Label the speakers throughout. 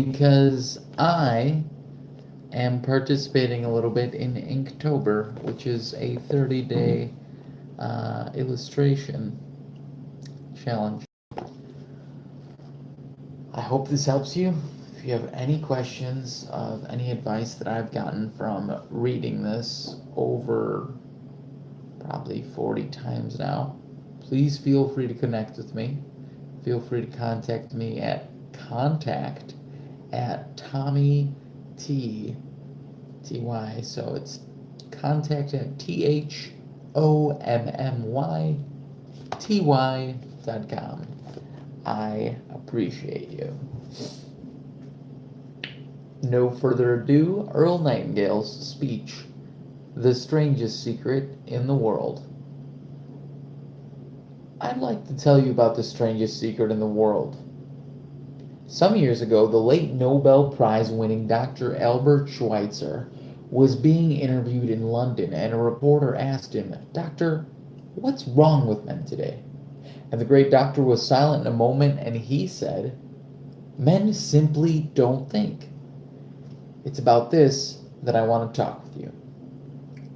Speaker 1: because I am participating a little bit in Inktober, which is a 30-day illustration challenge. I hope this helps you. If you have any questions of any advice that I've gotten from reading this over probably 40 times now, please feel free to connect with me. Feel free to contact me at contact@TommyTY. So it's contact at ThommyTY.com. I appreciate you. No further ado, Earl Nightingale's speech, The Strangest Secret in the World. I'd like to tell you about the strangest secret in the world. Some years ago, the late Nobel Prize winning Dr. Albert Schweitzer was being interviewed in London, and a reporter asked him, "Doctor, what's wrong with men today?" And the great doctor was silent in a moment, and he said, "Men simply don't think." It's about this that I want to talk with you.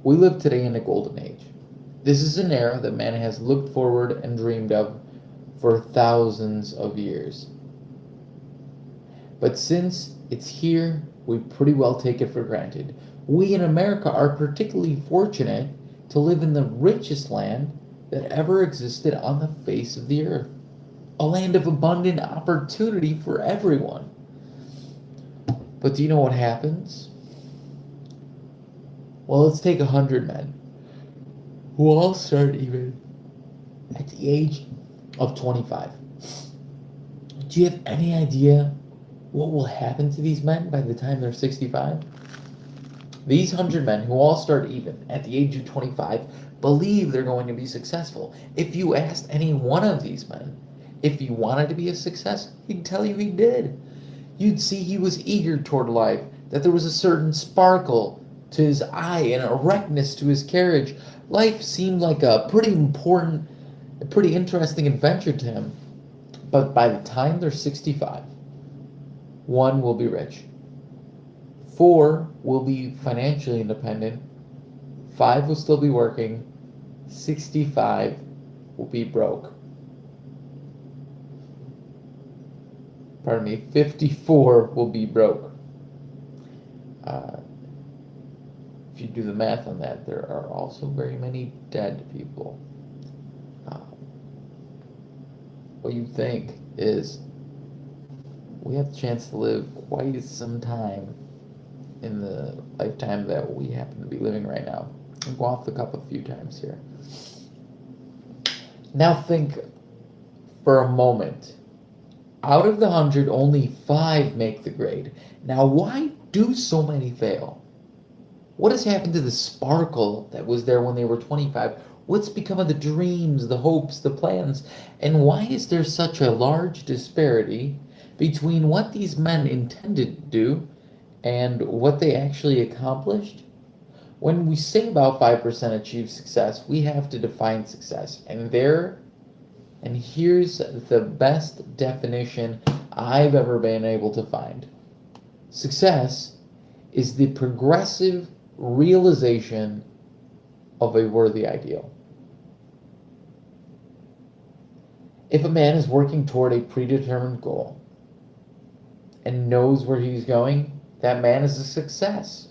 Speaker 1: We live today in a golden age. This is an era that man has looked forward and dreamed of for thousands of years. But since it's here, we pretty well take it for granted. We in America are particularly fortunate to live in the richest land that ever existed on the face of the earth. A land of abundant opportunity for everyone. But do you know what happens? Well, let's take 100 men who all start even at the age of 25. Do you have any idea what will happen to these men by the time they're 65? These 100 men who all start even at the age of 25 believe they're going to be successful. If you asked any one of these men if he wanted to be a success, he'd tell you he did. You'd see he was eager toward life, that there was a certain sparkle to his eye and erectness to his carriage. Life seemed like a pretty interesting adventure to him. But by the time they're 65, 1 will be rich, 4 will be financially independent, 5 will still be working, 65 will be broke. 54 will be broke. If you do the math on that, there are also very many dead people. What you think is we have the chance to live quite some time in the lifetime that we happen to be living right now. I'll go off the cuff a few times here. Now think for a moment. Out of the 100, only 5 make the grade. Now, why do so many fail? What has happened to the sparkle that was there when they were 25? What's become of the dreams, the hopes, the plans? And why is there such a large disparity between what these men intended to do and what they actually accomplished? When we say about 5% achieve success, we have to define success. And here's the best definition I've ever been able to find. Success is the progressive realization of a worthy ideal. If a man is working toward a predetermined goal and knows where he's going, that man is a success.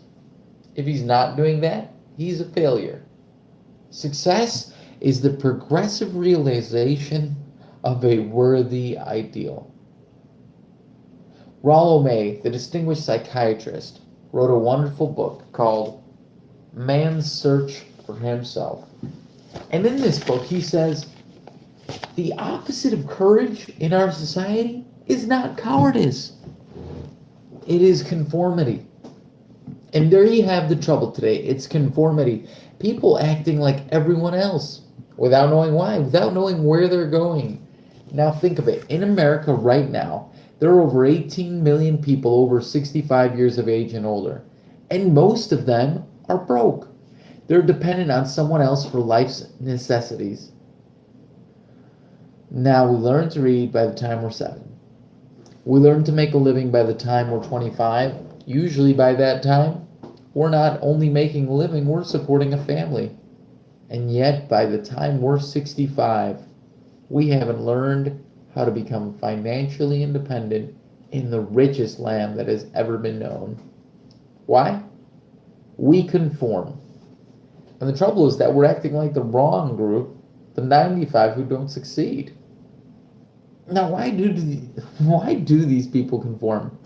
Speaker 1: If he's not doing that, he's a failure. Success is the progressive realization of a worthy ideal. Rollo May, the distinguished psychiatrist, wrote a wonderful book called Man's Search for Himself. And in this book, he says, the opposite of courage in our society is not cowardice. It is conformity. And there you have the trouble today. It's conformity. People acting like everyone else without knowing why, without knowing where they're going. Now think of it. In America right now, there are over 18 million people over 65 years of age and older. And most of them are broke. They're dependent on someone else for life's necessities. Now we learn to read by the time we're 7. We learn to make a living by the time we're 25. Usually by that time, we're not only making a living, we're supporting a family. And yet, by the time we're 65, we haven't learned how to become financially independent in the richest land that has ever been known. Why? We conform. And the trouble is that we're acting like the wrong group, the 95 who don't succeed. Now, why do these people conform?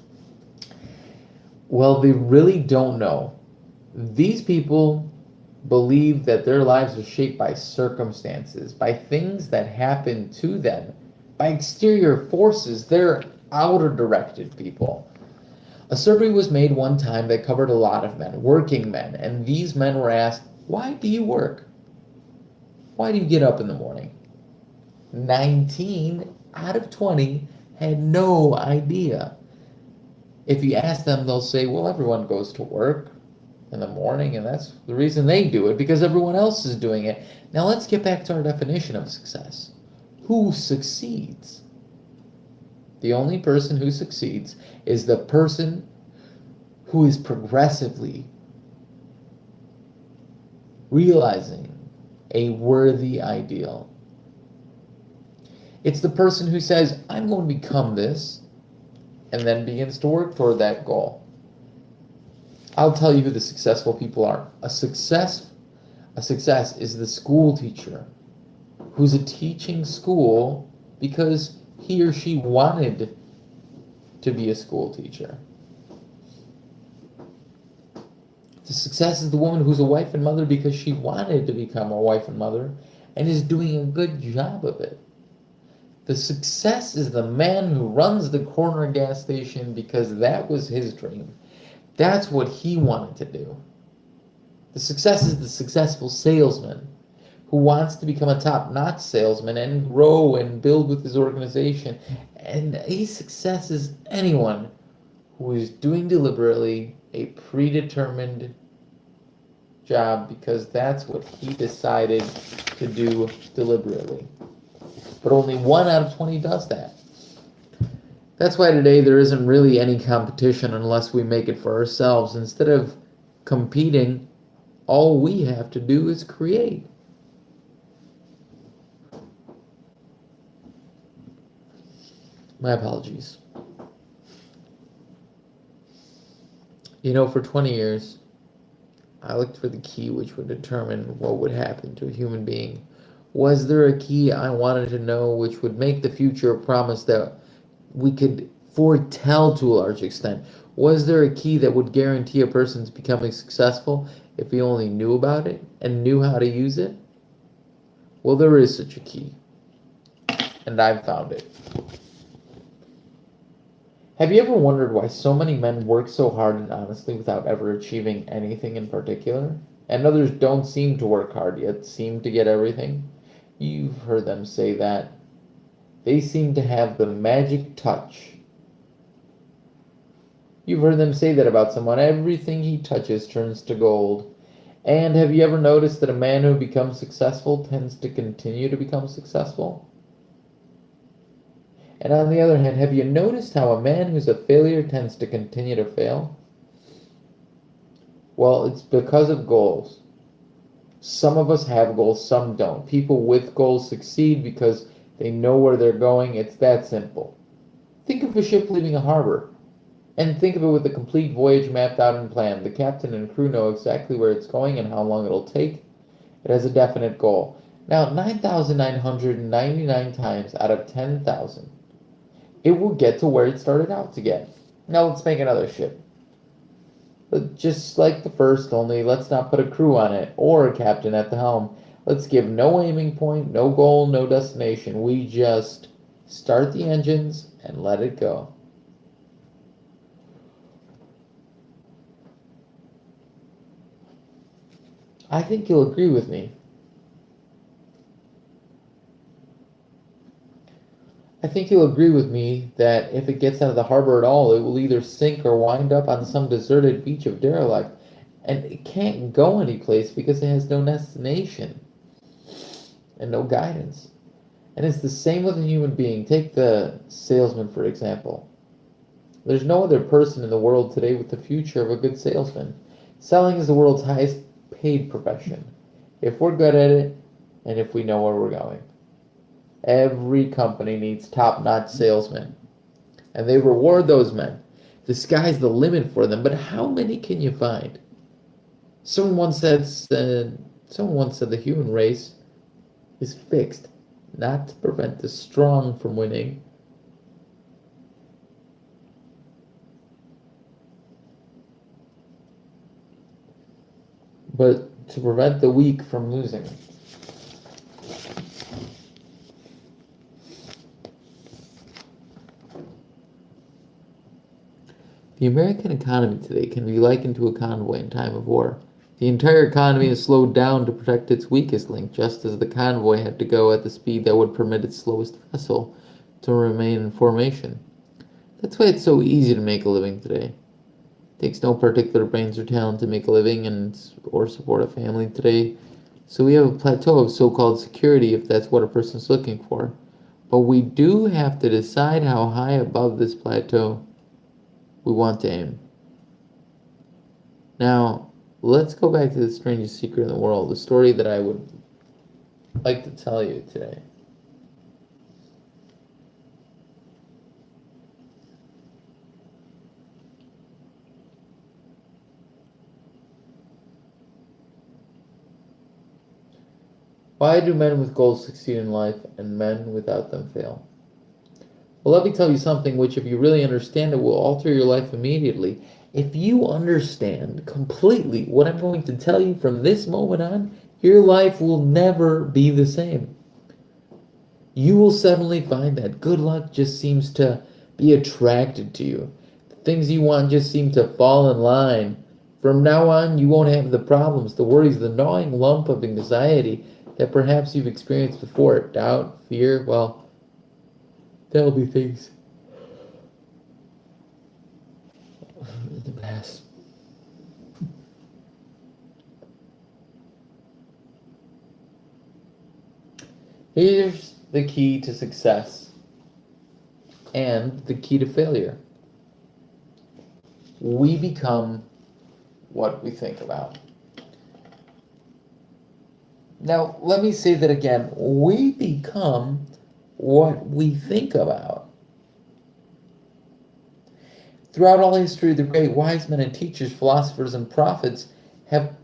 Speaker 1: Well, they really don't know. These people believe that their lives are shaped by circumstances, by things that happen to them, by exterior forces. They're outer directed people. A survey was made one time that covered a lot of men, working men, and these men were asked, why do you work? Why do you get up in the morning? 19 out of 20 had no idea. If you ask them, they'll say, well, everyone goes to work in the morning, and that's the reason they do it, because everyone else is doing it. Now let's get back to our definition of success. Who succeeds? The only person who succeeds is the person who is progressively realizing a worthy ideal. It's the person who says, I'm going to become this, and then begins to work toward that goal. I'll tell you who the successful people are. A success is the school teacher who's a teaching school because he or she wanted to be a school teacher. The success is the woman who's a wife and mother because she wanted to become a wife and mother and is doing a good job of it. The success is the man who runs the corner gas station because that was his dream. That's what he wanted to do. The success is the successful salesman who wants to become a top-notch salesman and grow and build with his organization. And a success is anyone who is doing deliberately a predetermined job because that's what he decided to do deliberately. But only 1 out of 20 does that. That's why today there isn't really any competition unless we make it for ourselves. Instead of competing, all we have to do is create. My apologies. For 20 years, I looked for the key which would determine what would happen to a human being. Was there a key I wanted to know which would make the future a promise that we could foretell to a large extent? Was there a key that would guarantee a person's becoming successful if he only knew about it and knew how to use it? Well, there is such a key, and I've found it. Have you ever wondered why so many men work so hard and honestly without ever achieving anything in particular? And others don't seem to work hard yet seem to get everything? You've heard them say that. They seem to have the magic touch. You've heard them say that about someone. Everything he touches turns to gold. And have you ever noticed that a man who becomes successful tends to continue to become successful? And on the other hand, have you noticed how a man who's a failure tends to continue to fail? Well, it's because of goals. Some of us have goals, some don't. People with goals succeed because they know where they're going. It's that simple. Think of a ship leaving a harbor. And think of it with a complete voyage mapped out and planned. The captain and crew know exactly where it's going and how long it'll take. It has a definite goal. Now, 9,999 times out of 10,000, it will get to where it started out to get. Now, let's make another ship. Just like the first, only let's not put a crew on it or a captain at the helm. Let's give no aiming point, no goal, no destination. We just start the engines and let it go. I think you'll agree with me. I think you'll agree with me that if it gets out of the harbor at all, it will either sink or wind up on some deserted beach of derelict. And it can't go anyplace because it has no destination and no guidance. And it's the same with a human being. Take the salesman, for example. There's no other person in the world today with the future of a good salesman. Selling is the world's highest paid profession, if we're good at it and if we know where we're going. Every company needs top-notch salesmen, and they reward those men. The sky's the limit for them, but how many can you find? Someone once said the human race is fixed, not to prevent the strong from winning, but to prevent the weak from losing. The American economy today can be likened to a convoy in time of war. The entire economy is slowed down to protect its weakest link, just as the convoy had to go at the speed that would permit its slowest vessel to remain in formation. That's why it's so easy to make a living today. It takes no particular brains or talent to make a living or support a family today. So we have a plateau of so-called security if that's what a person's looking for. But we do have to decide how high above this plateau we want to aim. Now, let's go back to the strangest secret in the world, the story that I would like to tell you today. Why do men with goals succeed in life and men without them fail? Well, let me tell you something which, if you really understand it, will alter your life immediately. If you understand completely what I'm going to tell you from this moment on, your life will never be the same. You will suddenly find that good luck just seems to be attracted to you. The things you want just seem to fall in line. From now on, you won't have the problems, the worries, the gnawing lump of anxiety that perhaps you've experienced before. Doubt, fear, well, there'll be things in the past. Here's the key to success and the key to failure. We become what we think about. Now, let me say that again. We become what we think about. Throughout all history, the great wise men and teachers, philosophers and prophets have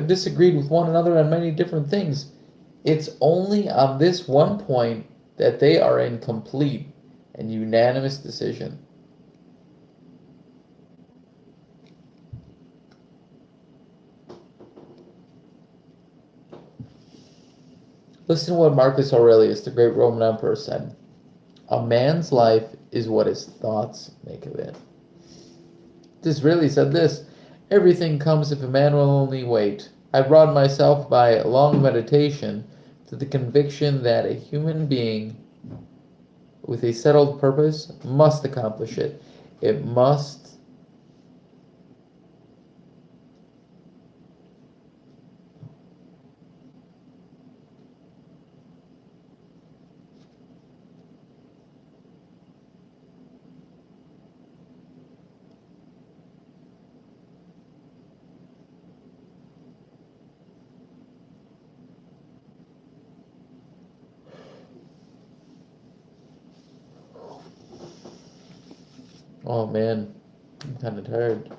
Speaker 1: disagreed with one another on many different things. It's only on this one point that they are in complete and unanimous decision. Listen to what Marcus Aurelius, the great Roman emperor, said. A man's life is what his thoughts make of it. Disraeli said this, everything comes if a man will only wait. I brought myself by long meditation to the conviction that a human being with a settled purpose must accomplish it. It must Oh man, I'm kind of tired.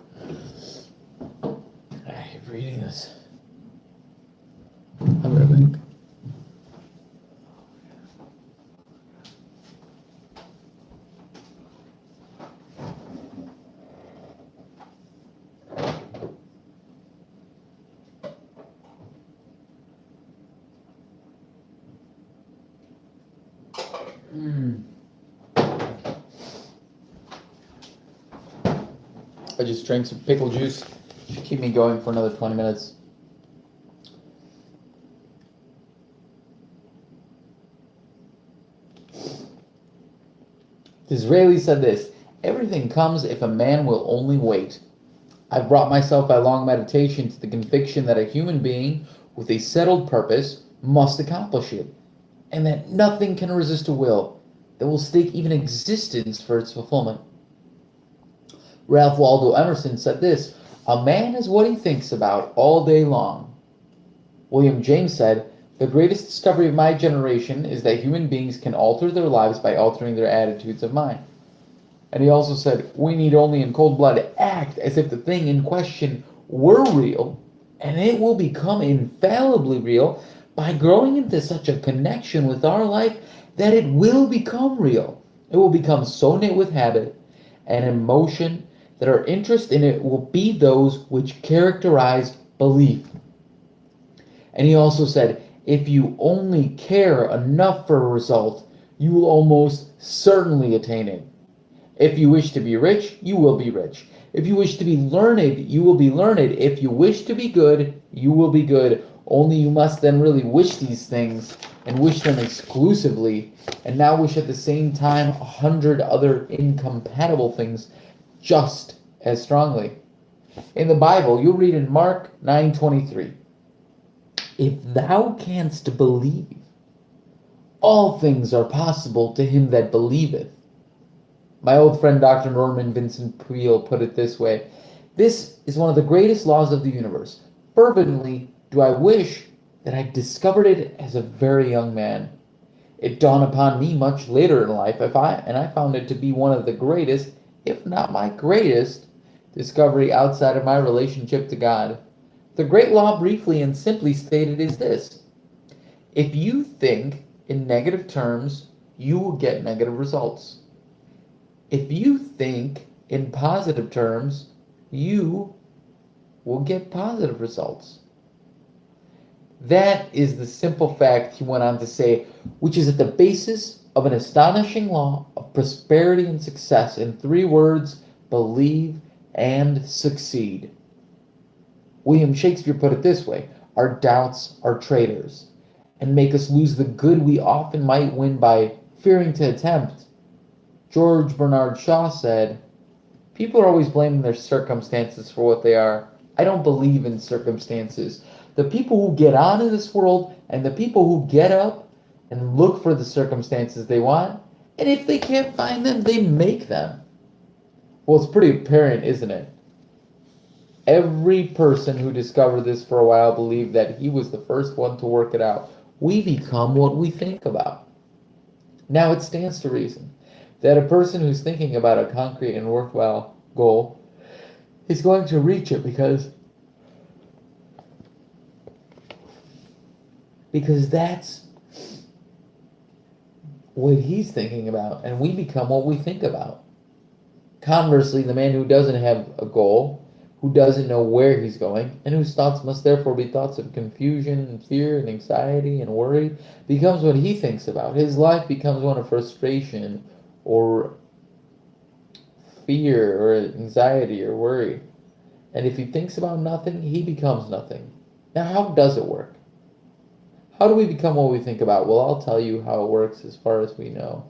Speaker 1: I hate reading this. I'll be right back. I just drank some pickle juice. Should keep me going for another 20 minutes. Disraeli said this, everything comes if a man will only wait. I've brought myself by long meditation to the conviction that a human being with a settled purpose must accomplish it, and that nothing can resist a will. that will stake even existence for its fulfillment. Ralph Waldo Emerson said this: "A man is what he thinks about all day long." William James said, "The greatest discovery of my generation is that human beings can alter their lives by altering their attitudes of mind." And he also said, "We need only in cold blood act as if the thing in question were real, and it will become infallibly real by growing into such a connection with our life that it will become real. It will become so knit with habit and emotion that our interest in it will be those which characterize belief." And he also said, "If you only care enough for a result, you will almost certainly attain it. If you wish to be rich, you will be rich. If you wish to be learned, you will be learned. If you wish to be good, you will be good. Only you must then really wish these things and wish them exclusively, and not wish at the same time 100 other incompatible things just as strongly." In the Bible, you'll read in Mark 9:23, "If thou canst believe, all things are possible to him that believeth." My old friend Dr. Norman Vincent Peale put it this way: "This is one of the greatest laws of the universe. Fervently do I wish that I discovered it as a very young man. It dawned upon me much later in life, and I found it to be one of the greatest, if not my greatest, discovery outside of my relationship to God. The great law, briefly and simply stated, is this: if you think in negative terms, you will get negative results. If you think in positive terms, you will get positive results." That is the simple fact, he went on to say, which is at the basis of an astonishing law of prosperity and success. In 3 words: believe and succeed. William Shakespeare put it this way: "Our doubts are traitors, and make us lose the good we often might win by fearing to attempt." George Bernard Shaw said, "People are always blaming their circumstances for what they are. I don't believe in circumstances. The people who get on in this world and the people who get up and look for the circumstances they want, and if they can't find them, they make them." Well, it's pretty apparent, isn't it? Every person who discovered this for a while believed that he was the first one to work it out. We become what we think about. Now, it stands to reason that a person who's thinking about a concrete and worthwhile goal is going to reach it because that's what he's thinking about, and we become what we think about. Conversely, the man who doesn't have a goal, who doesn't know where he's going, and whose thoughts must therefore be thoughts of confusion and fear and anxiety and worry, becomes what he thinks about. His life becomes one of frustration or fear or anxiety or worry. And if he thinks about nothing, he becomes nothing. Now, how does it work? How do we become what we think about? Well, I'll tell you how it works as far as we know.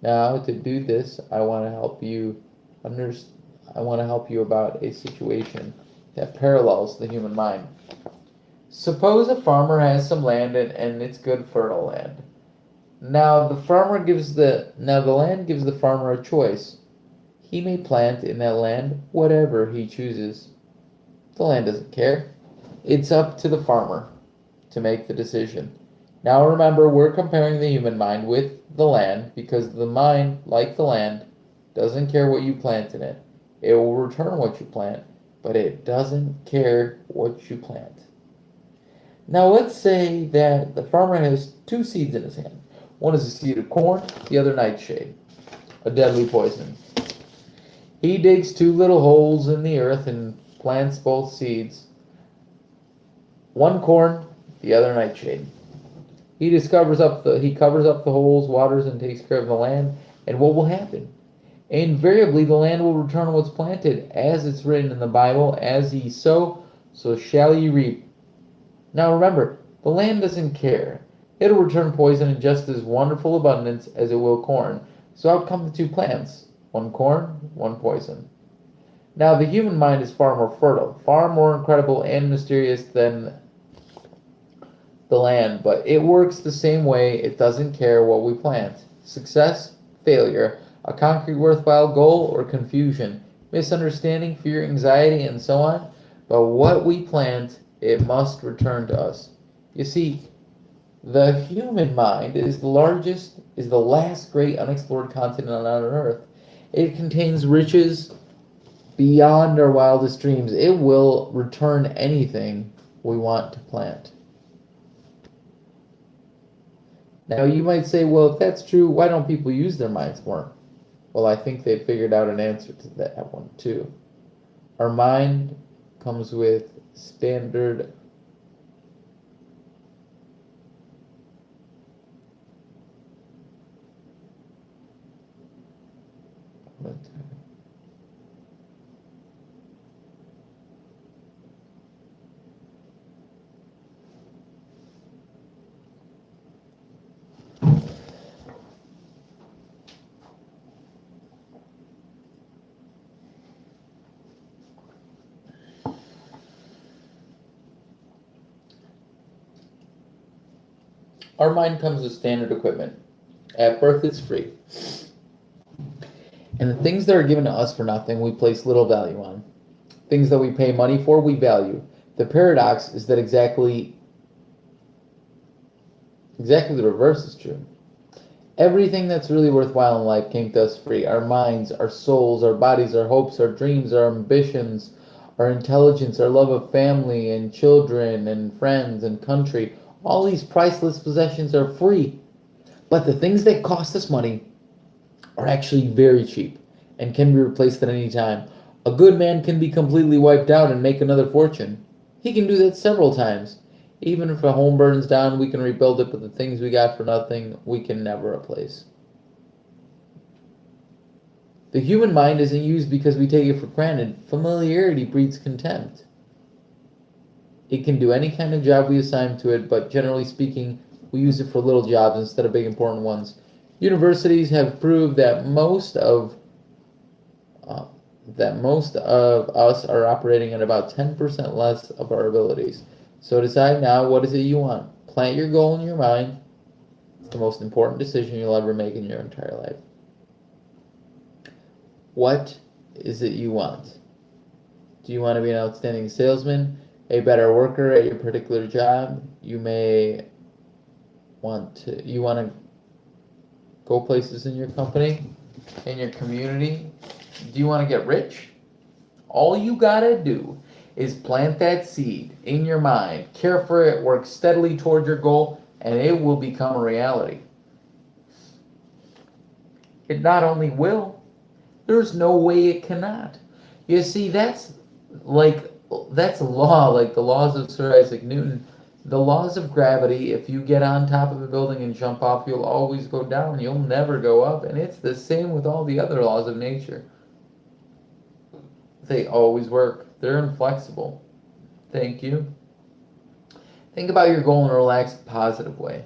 Speaker 1: Now, to do this, I want to help you about a situation that parallels the human mind. Suppose a farmer has some land and it's good fertile land. Now the land gives the farmer a choice. He may plant in that land whatever he chooses. The land doesn't care. It's up to the farmer to make the decision. Now remember, we're comparing the human mind with the land because the mind, like the land, doesn't care what you plant in it. It will return what you plant, but it doesn't care what you plant. Now let's say that the farmer has 2 seeds in his hand. One is a seed of corn, the other nightshade, a deadly poison. He digs 2 little holes in the earth and plants both seeds. One corn, the other nightshade. He covers up the holes, waters, and takes care of the land. And what will happen? Invariably, the land will return what's planted, as it's written in the Bible, "As ye sow, so shall ye reap." Now remember, the land doesn't care. It'll return poison in just as wonderful abundance as it will corn. So out come the 2 plants. One corn, one poison. Now the human mind is far more fertile, far more incredible and mysterious than the land, but it works the same way. It doesn't care what we plant. Success, failure, a concrete worthwhile goal, or confusion, misunderstanding, fear, anxiety, and so on. But what we plant, it must return to us. You see, the human mind is the last great unexplored continent on Earth. It contains riches beyond our wildest dreams. It will return anything we want to plant. Now, you might say, well, if that's true, why don't people use their minds more? Well, I think they figured out an answer to that one, too. Our mind comes with standard. Our mind comes with standard equipment. At birth, it's free. And the things that are given to us for nothing, we place little value on. Things that we pay money for, we value. The paradox is that exactly the reverse is true. Everything that's really worthwhile in life came to us free. Our minds, our souls, our bodies, our hopes, our dreams, our ambitions, our intelligence, our love of family and children and friends and country. All these priceless possessions are free. But the things that cost us money are actually very cheap and can be replaced at any time. A good man can be completely wiped out and make another fortune. He can do that several times. Even if a home burns down, we can rebuild it, but the things we got for nothing, we can never replace. The human mind isn't used because we take it for granted. Familiarity breeds contempt. It can do any kind of job we assign to it, but generally speaking, we use it for little jobs instead of big important ones. Universities have proved that most of us are operating at about 10% less of our abilities. So decide now, what is it you want? Plant your goal in your mind. It's the most important decision you'll ever make in your entire life. What is it you want? Do you want to be an outstanding salesman, a better worker at your particular job? You want to go places in your company, in your community. Do you want to get rich? All you gotta do is plant that seed in your mind, care for it, work steadily toward your goal, and it will become a reality. It not only will, there's no way it cannot. You see, that's a law, like the laws of Sir Isaac Newton. The laws of gravity, if you get on top of a building and jump off, you'll always go down. You'll never go up. And it's the same with all the other laws of nature. They always work. They're inflexible. Thank you. Think about your goal in a relaxed, positive way.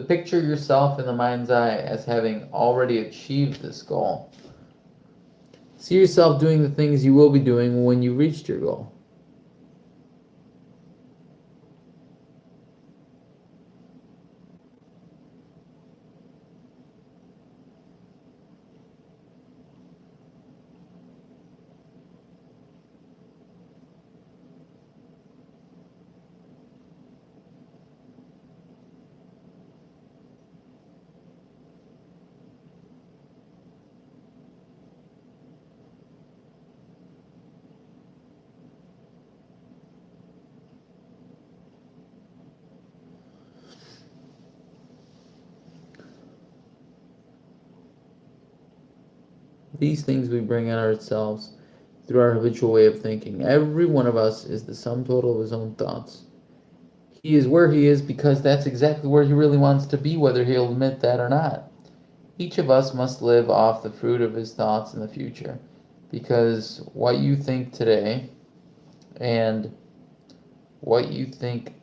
Speaker 1: Picture yourself in the mind's eye as having already achieved this goal. See yourself doing the things you will be doing when you reached your goal. These things we bring on ourselves through our habitual way of thinking. Every one of us is the sum total of his own thoughts. He is where he is because that's exactly where he really wants to be, whether he'll admit that or not. Each of us must live off the fruit of his thoughts in the future, because what you think today and what you think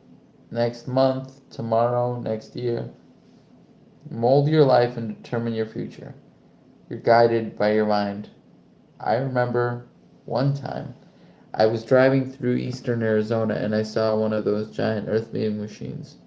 Speaker 1: next month, tomorrow, next year, mold your life and determine your future. You're guided by your mind. I remember one time I was driving through eastern Arizona and I saw one of those giant earth moving machines.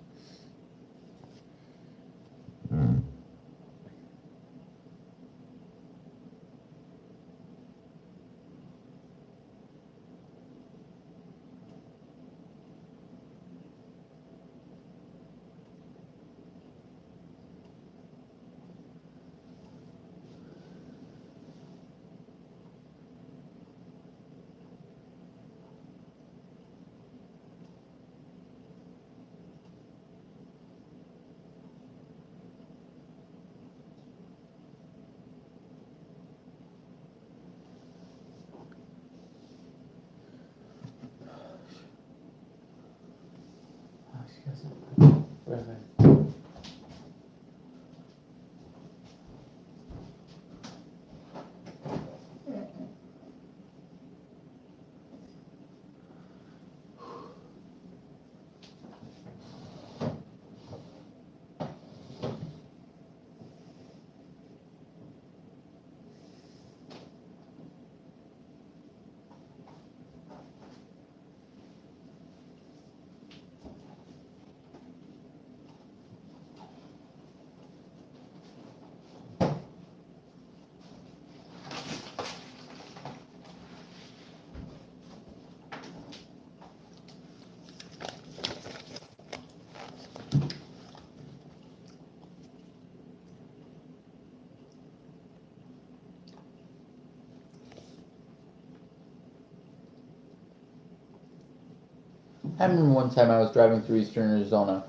Speaker 1: I remember one time I was driving through eastern Arizona,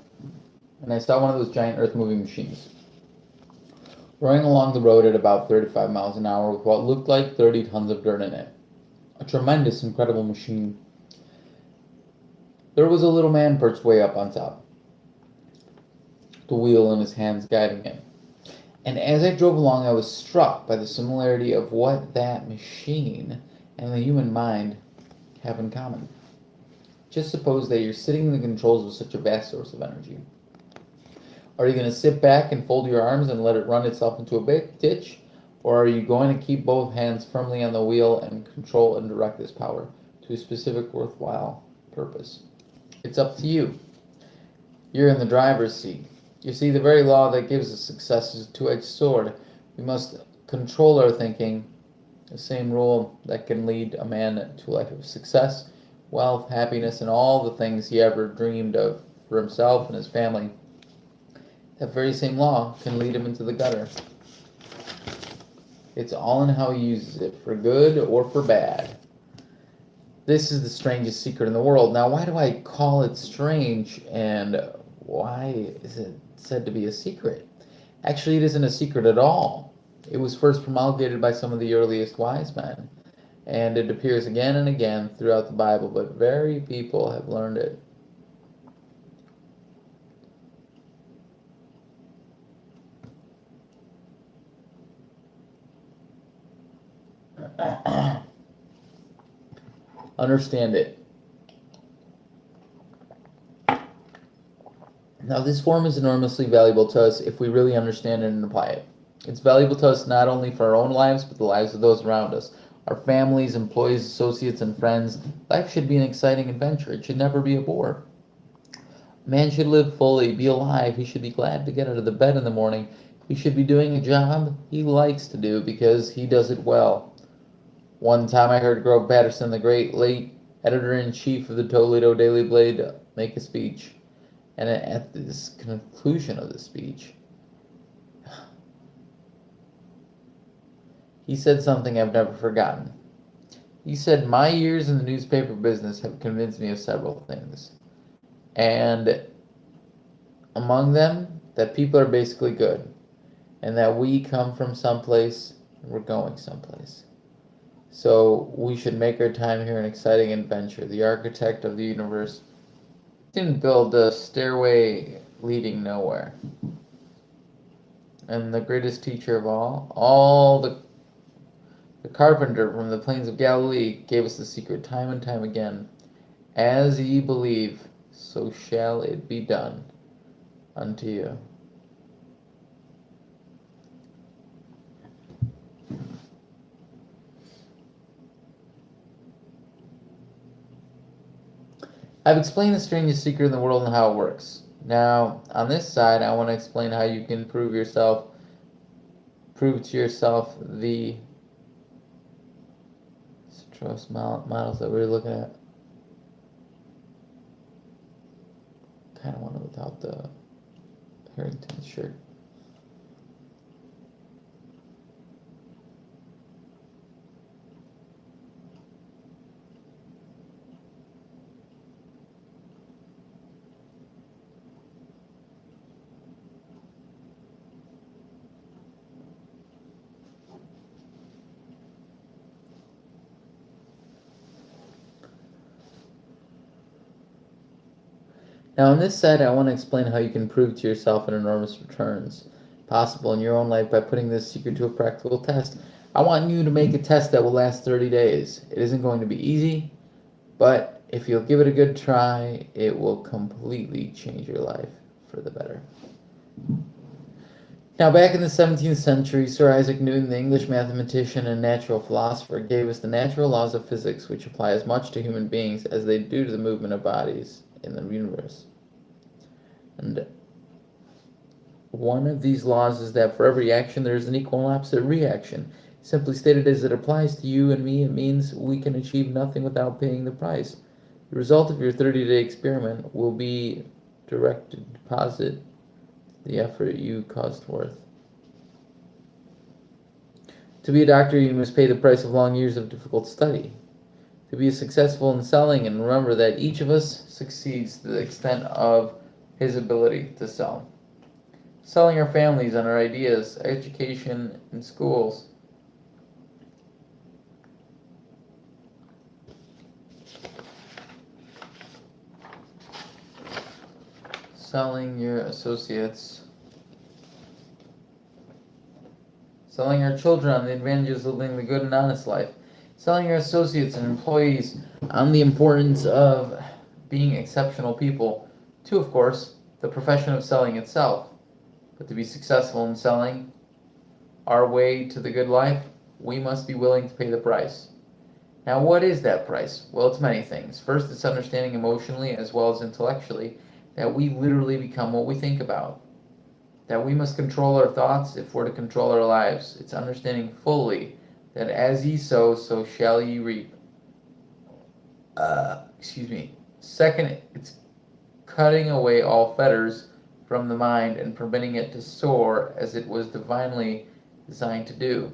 Speaker 1: and I saw one of those giant earth-moving machines running along the road at about 35 miles an hour with what looked like 30 tons of dirt in it. A tremendous, incredible machine. There was a little man perched way up on top, the wheel in his hands guiding it. And as I drove along, I was struck by the similarity of what that machine and the human mind have in common. Just suppose that you're sitting in the controls of such a vast source of energy. Are you going to sit back and fold your arms and let it run itself into a big ditch? Or are you going to keep both hands firmly on the wheel and control and direct this power to a specific worthwhile purpose? It's up to you. You're in the driver's seat. You see, the very law that gives us success is a two-edged sword. We must control our thinking, the same rule that can lead a man to a life of success, wealth, happiness, and all the things he ever dreamed of for himself and his family. That very same law can lead him into the gutter. It's all in how he uses it, for good or for bad. This is the strangest secret in the world. Now, why do I call it strange, and why is it said to be a secret? Actually, it isn't a secret at all. It was first promulgated by some of the earliest wise men, and it appears again and again throughout the Bible, but very few people have learned it. Understand it. Now, this form is enormously valuable to us if we really understand it and apply it. It's valuable to us not only for our own lives, but the lives of those around us. Our families, employees, associates, and friends. Life should be an exciting adventure. It should never be a bore. Man should live fully, be alive. He should be glad to get out of the bed in the morning. He should be doing a job he likes to do because he does it well. One time I heard Grove Patterson, the great late editor-in-chief of the Toledo Daily Blade, make a speech. And at this conclusion of the speech, he said something I've never forgotten. He said, "My years in the newspaper business have convinced me of several things. And among them, that people are basically good. And that we come from someplace and we're going someplace. So we should make our time here an exciting adventure. The architect of the universe didn't build a stairway leading nowhere. And the greatest teacher of all the carpenter from the plains of Galilee gave us the secret time and time again. As ye believe, so shall it be done unto you." I've explained the strangest secret in the world and how it works. Now, on this side, I want to explain how you can prove to yourself the trust models that we're looking at. Kind of want it without the Harrington shirt. Now, on this side, I want to explain how you can prove to yourself an enormous returns possible in your own life by putting this secret to a practical test. I want you to make a test that will last 30 days. It isn't going to be easy, but if you'll give it a good try, it will completely change your life for the better. Now, back in the 17th century, Sir Isaac Newton, the English mathematician and natural philosopher, gave us the natural laws of physics, which apply as much to human beings as they do to the movement of bodies in the universe. And one of these laws is that for every action there is an equal and opposite reaction. Simply stated as it applies to you and me, it means we can achieve nothing without paying the price. The result of your 30-day experiment will be directed deposit the effort you caused forth. To be a doctor, you must pay the price of long years of difficult study. To be successful in selling, and remember that each of us succeeds to the extent of his ability to sell. Selling our families and our ideas, education in schools. Selling your associates. Selling our children on the advantages of living the good and honest life. Selling your associates and employees on the importance of being exceptional people. To, of course, the profession of selling itself. But to be successful in selling our way to the good life, we must be willing to pay the price. Now, what is that price? Well, it's many things. First, it's understanding emotionally as well as intellectually that we literally become what we think about. That we must control our thoughts if we're to control our lives. It's understanding fully that as ye sow, so shall ye reap. Second, it's cutting away all fetters from the mind and permitting it to soar as it was divinely designed to do.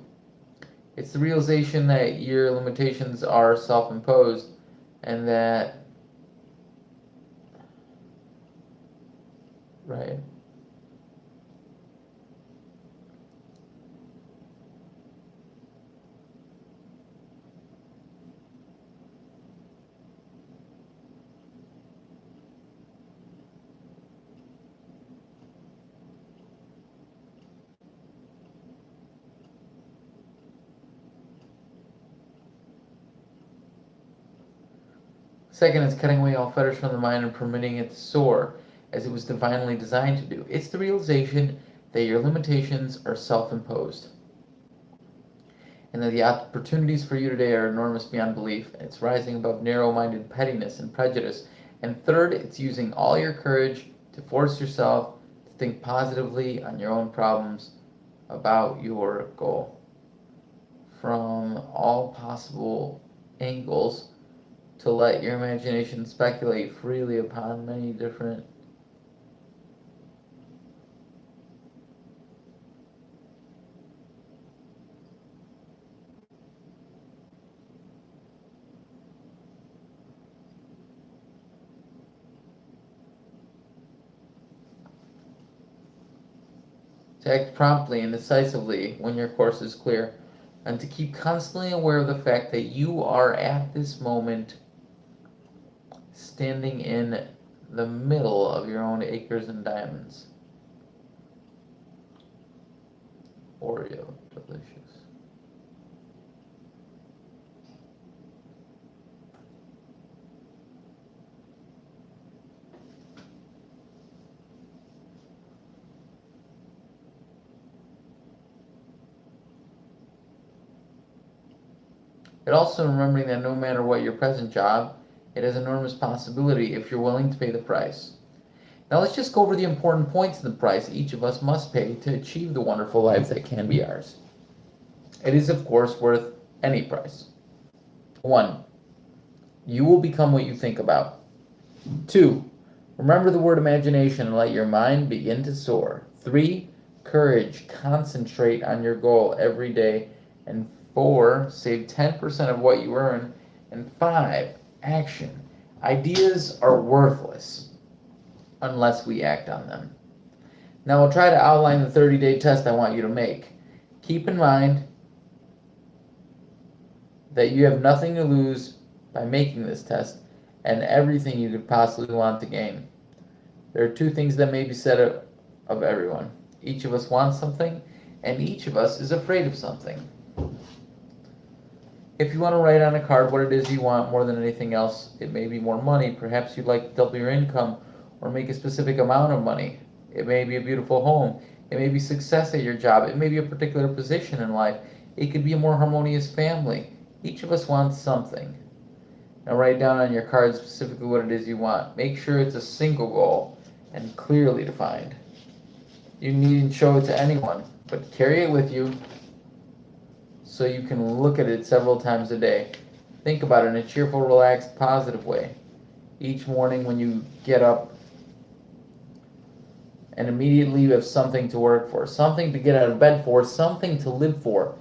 Speaker 1: It's the realization that your limitations are self-imposed and that, right? Second is cutting away all fetters from the mind and permitting it to soar, as it was divinely designed to do. It's the realization that your limitations are self-imposed, and that the opportunities for you today are enormous beyond belief. It's rising above narrow-minded pettiness and prejudice. And third, it's using all your courage to force yourself to think positively on your own problems about your goal. From all possible angles, to let your imagination speculate freely upon many different to act promptly and decisively when your course is clear, and to keep constantly aware of the fact that you are at this moment standing in the middle of your own acres and diamonds. Oreo, delicious. But also remembering that no matter what your present job, it has enormous possibility if you're willing to pay the price. Now let's just go over the important points in the price each of us must pay to achieve the wonderful lives that can be ours. It is, of course, worth any price. 1. You will become what you think about. 2. Remember the word imagination and let your mind begin to soar. 3. Courage. Concentrate on your goal every day. And 4. Save 10% of what you earn. And 5. Action. Ideas are worthless unless we act on them. Now I'll try to outline the 30-day test I want you to make. Keep in mind that you have nothing to lose by making this test and everything you could possibly want to gain. There are 2 things that may be said of everyone. Each of us wants something, and each of us is afraid of something. If you want to write on a card what it is you want more than anything else, it may be more money. Perhaps you'd like to double your income or make a specific amount of money. It may be a beautiful home. It may be success at your job. It may be a particular position in life. It could be a more harmonious family. Each of us wants something. Now write down on your card specifically what it is you want. Make sure it's a single goal and clearly defined. You needn't show it to anyone, but carry it with you so you can look at it several times a day. Think about it in a cheerful, relaxed, positive way. Each morning when you get up, and immediately you have something to work for, something to get out of bed for, something to live for.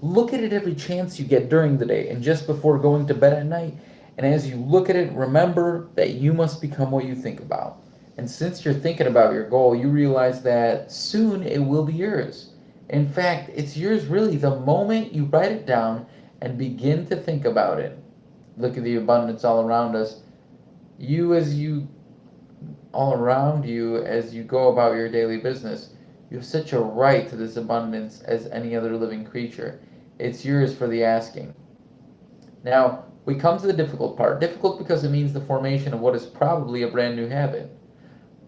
Speaker 1: Look at it every chance you get during the day and just before going to bed at night. And as you look at it, remember that you must become what you think about. And since you're thinking about your goal, you realize that soon it will be yours. In fact, it's yours really the moment you write it down and begin to think about it. Look at the abundance all around us. All around you as you go about your daily business. You have such a right to this abundance as any other living creature. It's yours for the asking. Now, we come to the difficult part. Difficult because it means the formation of what is probably a brand new habit.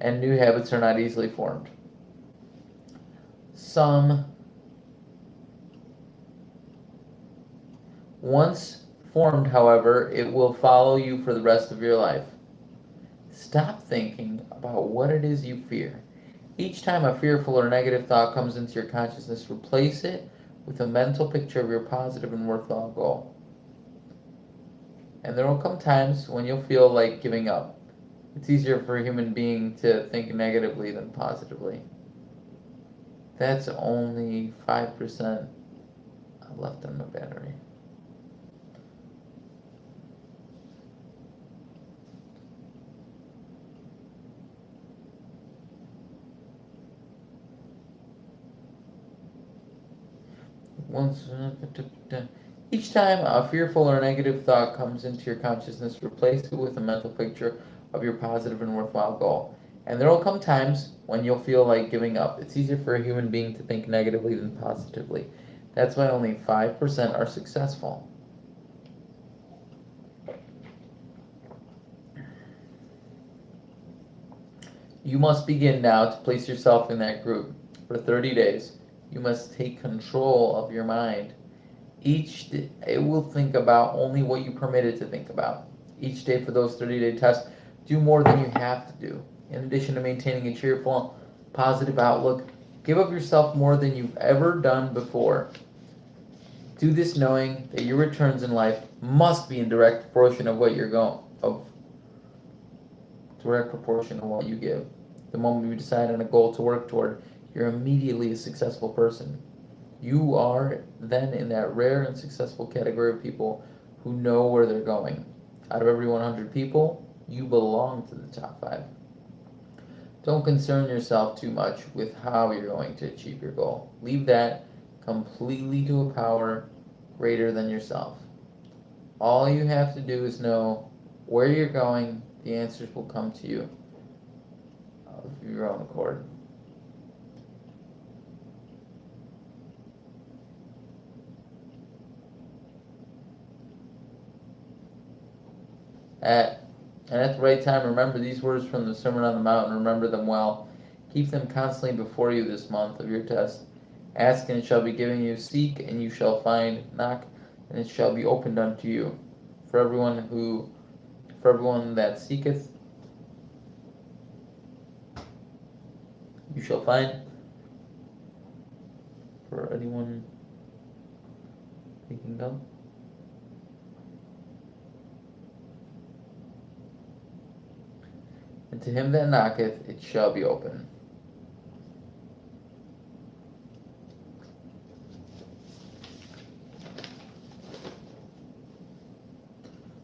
Speaker 1: And new habits are not easily formed. Once formed, however, it will follow you for the rest of your life. Stop thinking about what it is you fear. Each time a fearful or negative thought comes into your consciousness, replace it with a mental picture of your positive and worthwhile goal. And there will come times when you'll feel like giving up. It's easier for a human being to think negatively than positively. That's only 5% left on the battery. Each time a fearful or negative thought comes into your consciousness, replace it with a mental picture of your positive and worthwhile goal. And there will come times when you'll feel like giving up. It's easier for a human being to think negatively than positively. That's why only 5% are successful. You must begin now to place yourself in that group. For 30 days, you must take control of your mind. Each day, it will think about only what you permit it to think about. Each day for those 30-day tests, do more than you have to do. In addition to maintaining a cheerful, positive outlook, give of yourself more than you've ever done before. Do this knowing that your returns in life must be in direct proportion of what you're direct proportion of what you give. The moment you decide on a goal to work toward, you're immediately a successful person. You are then in that rare and successful category of people who know where they're going. Out of every 100 people, you belong to the top 5. Don't concern yourself too much with how you're going to achieve your goal. Leave that completely to a power greater than yourself. All you have to do is know where you're going. The answers will come to you of your own accord. At the right time, remember these words from the Sermon on the Mount and remember them well. Keep them constantly before you this month of your test. Ask and it shall be given you. Seek and you shall find. Knock and it shall be opened unto you. For everyone that seeketh you shall find. For anyone taking go. And to him that knocketh, it shall be open.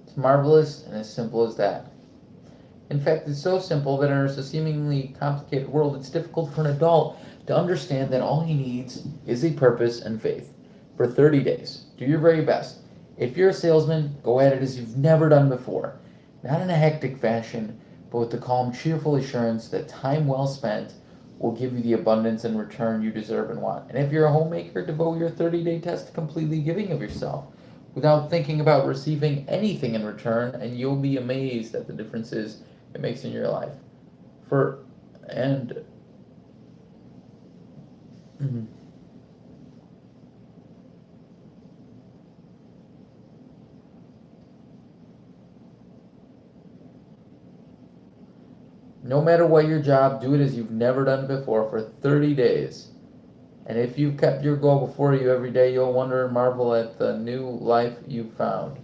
Speaker 1: It's marvelous and as simple as that. In fact, it's so simple that in a seemingly complicated world, it's difficult for an adult to understand that all he needs is a purpose and faith. For 30 days, do your very best. If you're a salesman, go at it as you've never done before. Not in a hectic fashion, but with the calm, cheerful assurance that time well spent will give you the abundance and return you deserve and want. And if you're a homemaker, devote your 30-day test to completely giving of yourself without thinking about receiving anything in return, and you'll be amazed at the differences it makes in your life. Mhm. No matter what your job, do it as you've never done before for 30 days. And if you've kept your goal before you every day, you'll wonder and marvel at the new life you've found.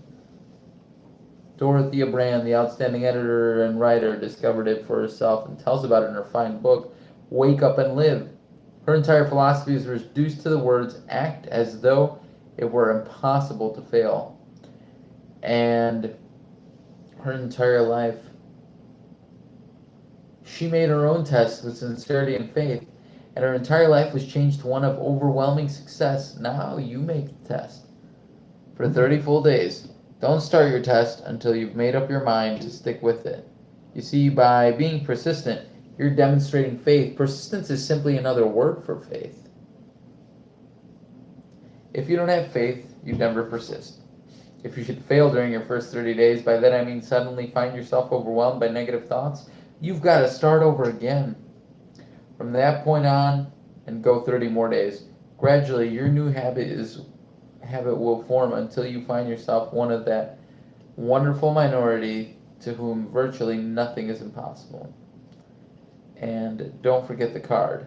Speaker 1: Dorothea Brand, the outstanding editor and writer, discovered it for herself and tells about it in her fine book, Wake Up and Live. Her entire philosophy is reduced to the words, act as though it were impossible to fail. And her entire life, she made her own test with sincerity and faith, and her entire life was changed to one of overwhelming success. Now you make the test. For 30 full days, don't start your test until you've made up your mind to stick with it. You see, by being persistent, you're demonstrating faith. Persistence is simply another word for faith. If you don't have faith, you never persist. If you should fail during your first 30 days, by that I mean suddenly find yourself overwhelmed by negative thoughts, you've got to start over again. From that point on, and go 30 more days. Gradually, your new habit will form until you find yourself one of that wonderful minority to whom virtually nothing is impossible. And don't forget the card.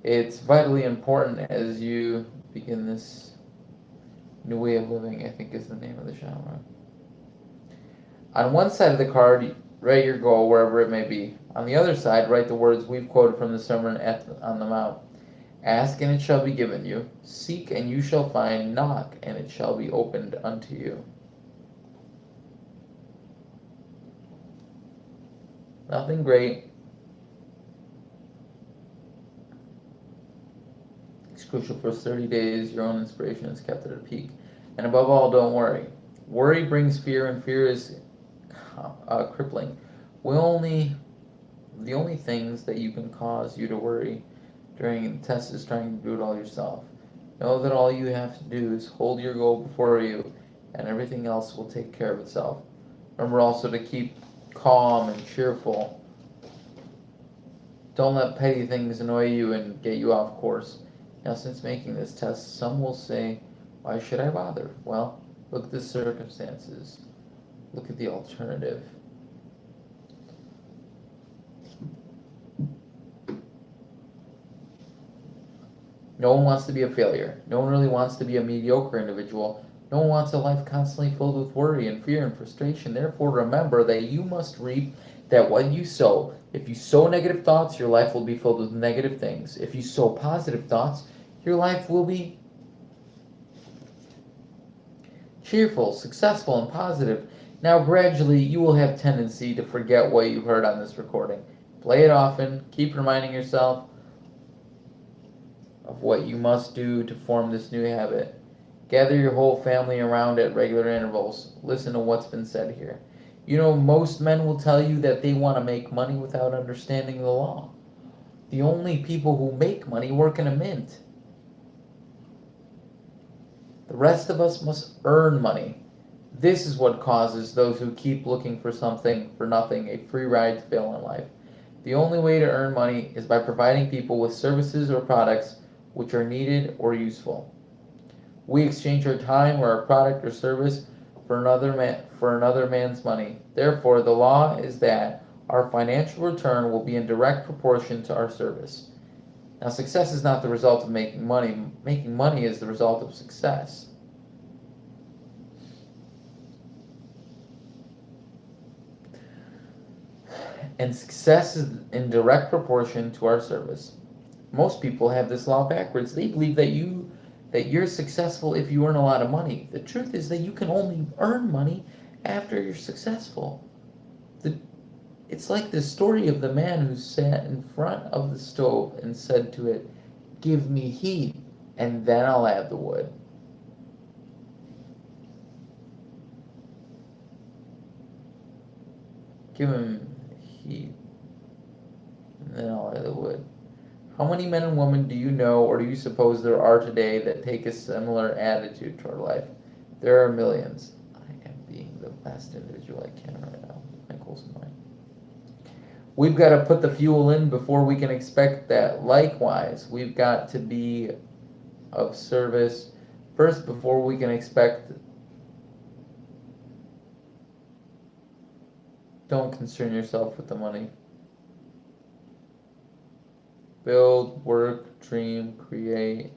Speaker 1: It's vitally important as you begin this new way of living, I think is the name of the genre. On one side of the card, write your goal wherever it may be. On the other side, write the words we've quoted from the Sermon on the Mount. Ask and it shall be given you. Seek and you shall find. Knock and it shall be opened unto you. Nothing great. It's crucial for 30 days. Your own inspiration is kept at a peak. And above all, don't worry. Worry brings fear, and fear is crippling. The only things that you can cause you to worry during the test is trying to do it all yourself. Know that all you have to do is hold your goal before you, and everything else will take care of itself. Remember also to keep calm and cheerful. Don't let petty things annoy you and get you off course. Now, since making this test, some will say, why should I bother? Well, look at the circumstances. Look at the alternative. No one wants to be a failure. No one really wants to be a mediocre individual. No one wants a life constantly filled with worry and fear and frustration. Therefore, remember that you must reap that what you sow. If you sow negative thoughts, your life will be filled with negative things. If you sow positive thoughts, your life will be cheerful, successful, and positive. Now, gradually, you will have tendency to forget what you heard on this recording. Play it often. Keep reminding yourself of what you must do to form this new habit. Gather your whole family around at regular intervals. Listen to what's been said here. You know, most men will tell you that they want to make money without understanding the law. The only people who make money work in a mint. The rest of us must earn money. This is what causes those who keep looking for something for nothing a free ride to fail in life. The only way to earn money is by providing people with services or products which are needed or useful. We exchange our time or our product or service for another man's money. Therefore, the law is that our financial return will be in direct proportion to our service. Now, success is not the result of making money. Making money is the result of success. And success is in direct proportion to our service. Most people have this law backwards. They believe that you're successful if you earn a lot of money. The truth is that you can only earn money after you're successful. It's like the story of the man who sat in front of the stove and said to it, "Give me heat, and then I'll add the wood." Give him heat, and then I'll add the wood. How many men and women do you know or do you suppose there are today that take a similar attitude toward life? There are millions. I am being the best individual I can right now. My goals in mind. We've got to put the fuel in before we can expect that. Likewise, we've got to be of service first before we can expect. Don't concern yourself with the money. Build, work, dream, create.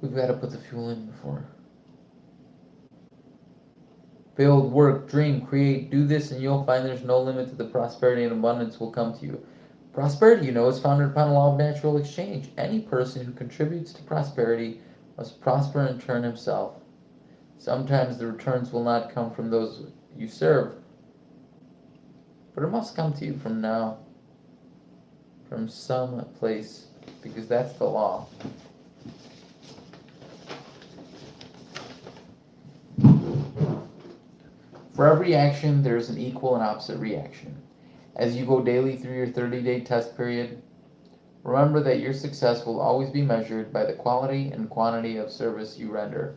Speaker 1: We've got to put the fuel in before. Build, work, dream, create, do this, and you'll find there's no limit to the prosperity and abundance will come to you. Prosperity, is founded upon a law of natural exchange. Any person who contributes to prosperity must prosper in turn himself. Sometimes the returns will not come from those you serve, but it must come to you from now, from some place, because that's the law. For every action, there is an equal and opposite reaction. As you go daily through your 30-day test period, remember that your success will always be measured by the quality and quantity of service you render.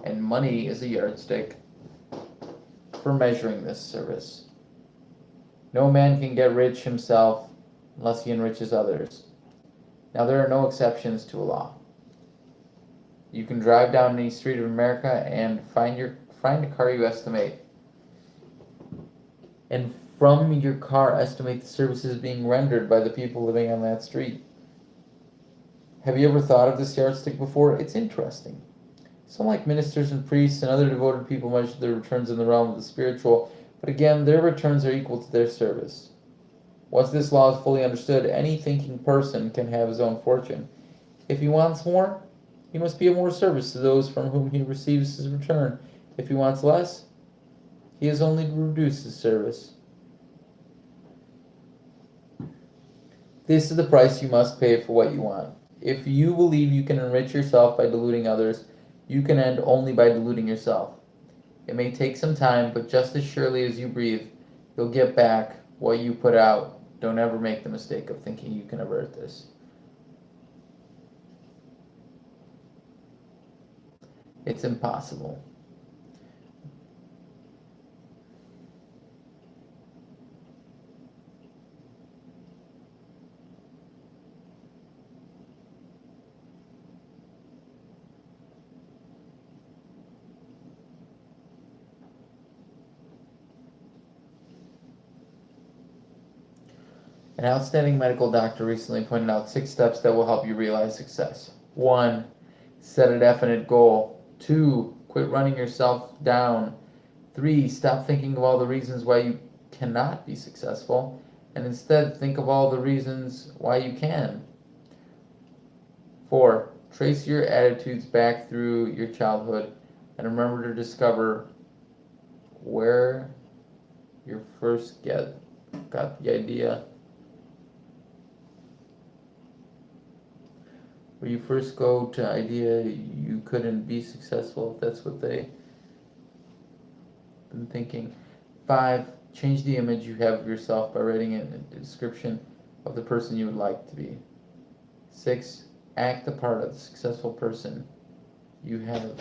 Speaker 1: And money is a yardstick for measuring this service. No man can get rich himself unless he enriches others. Now, there are no exceptions to a law. You can drive down any street of America and find a car you estimate. And from your car, estimate the services being rendered by the people living on that street. Have you ever thought of this yardstick before? It's interesting. Some, like ministers and priests and other devoted people, measure their returns in the realm of the spiritual, but again, their returns are equal to their service. Once this law is fully understood, any thinking person can have his own fortune. If he wants more, he must be of more service to those from whom he receives his return. If he wants less, he has only to reduce his service. This is the price you must pay for what you want. If you believe you can enrich yourself by deluding others, you can end only by deluding yourself. It may take some time, but just as surely as you breathe, you'll get back what you put out. Don't ever make the mistake of thinking you can avert this. It's impossible. An outstanding medical doctor recently pointed out 6 steps that will help you realize success. 1. Set a definite goal. 2. Quit running yourself down. 3. Stop thinking of all the reasons why you cannot be successful, and instead think of all the reasons why you can. 4. Trace your attitudes back through your childhood and remember to discover where you first got the idea. Where you first go to idea you couldn't be successful, if that's what they've been thinking. 5. Change the image you have of yourself by writing in a description of the person you would like to be. 6. Act the part of the successful person you have.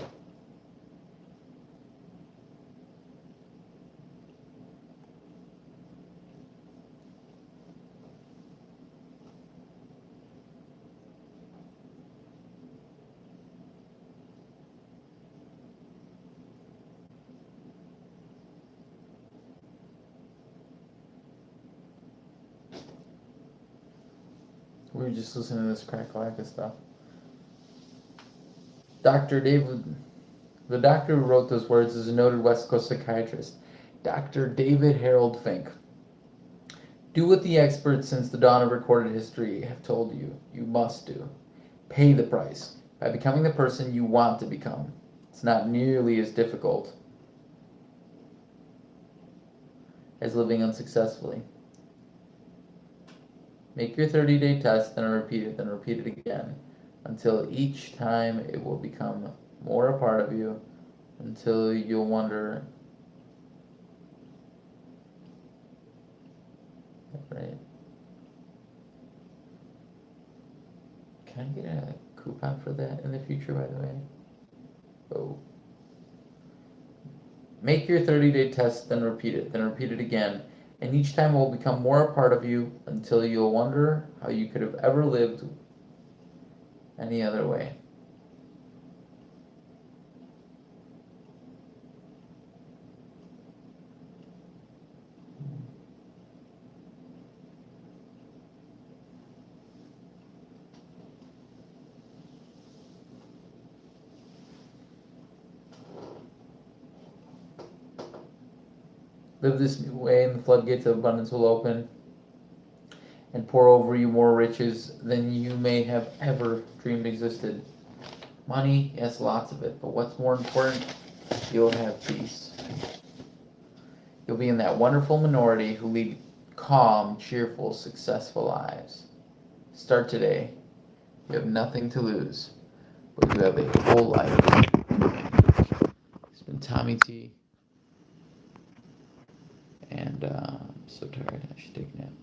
Speaker 1: We were just listening to this crack-a-lack stuff. Dr. David, the doctor who wrote those words is a noted West Coast psychiatrist, Dr. David Harold Fink. Do what the experts since the dawn of recorded history have told you you must do. Pay the price by becoming the person you want to become. It's not nearly as difficult as living unsuccessfully. Make your 30-day test, then repeat it again, until each time it will become more a part of you, until you'll wonder, right? Can I get a coupon for that in the future, by the way? Oh. Make your 30-day test, then repeat it again, and each time it will become more a part of you until you'll wonder how you could have ever lived any other way. Live this new way, and the floodgates of abundance will open and pour over you more riches than you may have ever dreamed existed. Money, yes, lots of it, but what's more important, you'll have peace. You'll be in that wonderful minority who lead calm, cheerful, successful lives. Start today. You have nothing to lose, but you have a whole life. It's been Tommy T. And I'm so tired, I should take a nap.